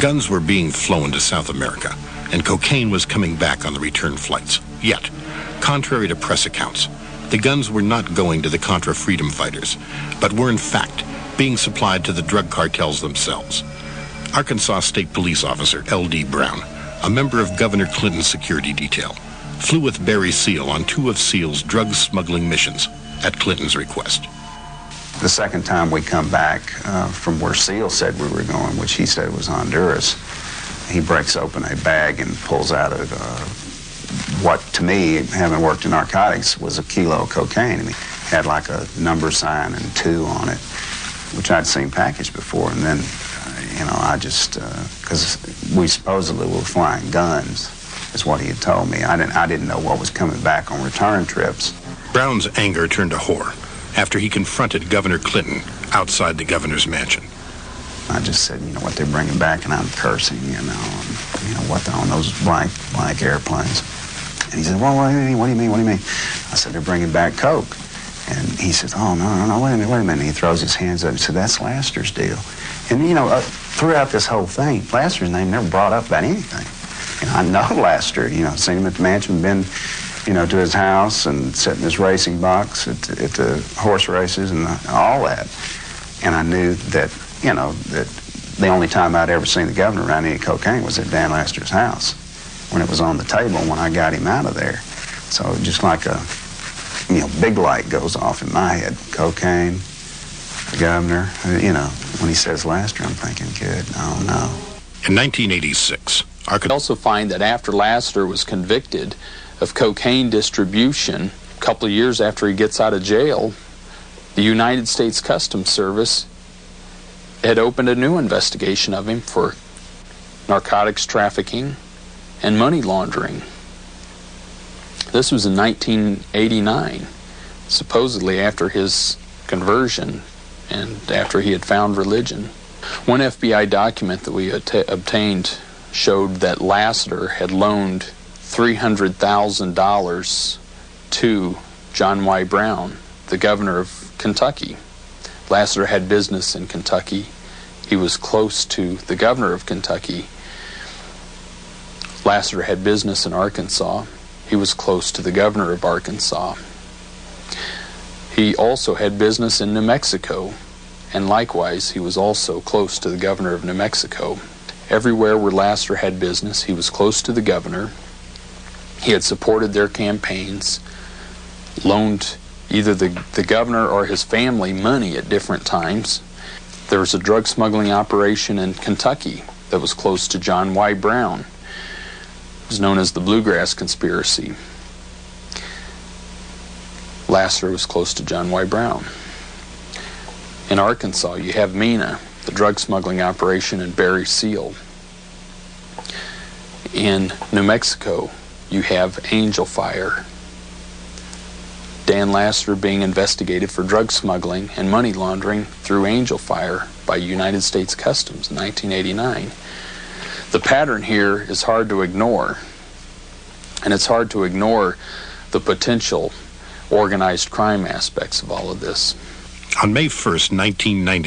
Guns were being flown to South America, and cocaine was coming back on the return flights. Yet, contrary to press accounts, the guns were not going to the Contra freedom fighters, but were in fact being supplied to the drug cartels themselves. Arkansas State Police Officer L.D. Brown, a member of Governor Clinton's security detail, flew with Barry Seal on 2 of Seal's drug smuggling missions at Clinton's request. The second time we come back from where Seal said we were going, which he said was Honduras, he breaks open a bag and pulls out what to me, having worked in narcotics, was a kilo of cocaine. And he had like a number sign and 2 on it, which I'd seen packaged before. And then, I just, because we supposedly were flying guns, is what he had told me. I didn't know what was coming back on return trips. Brown's anger turned to horror after he confronted Governor Clinton outside the governor's mansion. I just said, what they're bringing back, and I'm cursing, what they're on those blank airplanes. And he said, well, what do you mean? What do you mean? I said, they're bringing back coke. And he said, oh, no, wait a minute. And he throws his hands up and said, that's Laster's deal. And, throughout this whole thing, Laster's name never brought up about anything. I know Laster, seen him at the mansion, been, to his house and sat in his racing box at the horse races and all that. And I knew that, that the only time I'd ever seen the governor around any cocaine was at Dan Laster's house, when it was on the table when I got him out of there. So just like a, big light goes off in my head. Cocaine, the governor, when he says Laster, I'm thinking, good, no. In 1986, I also find that after Laster was convicted of cocaine distribution, a couple of years after he gets out of jail, the United States Customs Service had opened a new investigation of him for narcotics trafficking and money laundering. This was in 1989, supposedly after his conversion and after he had found religion. One FBI document that we obtained showed that Laster had loaned $300,000 to John Y. Brown, the governor of Kentucky. Laster had business in Kentucky. He was close to the governor of Kentucky. Laster had business in Arkansas. He was close to the governor of Arkansas. He also had business in New Mexico, and likewise, he was also close to the governor of New Mexico. Everywhere where Laster had business, he was close to the governor. He had supported their campaigns, loaned either the governor or his family money at different times. There was a drug smuggling operation in Kentucky that was close to John Y. Brown. It was known as the Bluegrass Conspiracy. Laster was close to John Y. Brown. In Arkansas, you have MENA, the drug smuggling operation, and Barry Seal. In New Mexico, you have Angel Fire. Dan Laster being investigated for drug smuggling and money laundering through Angel Fire by United States Customs in 1989. The pattern here is hard to ignore, and it's hard to ignore the potential organized crime aspects of all of this. On May 1st, 1990,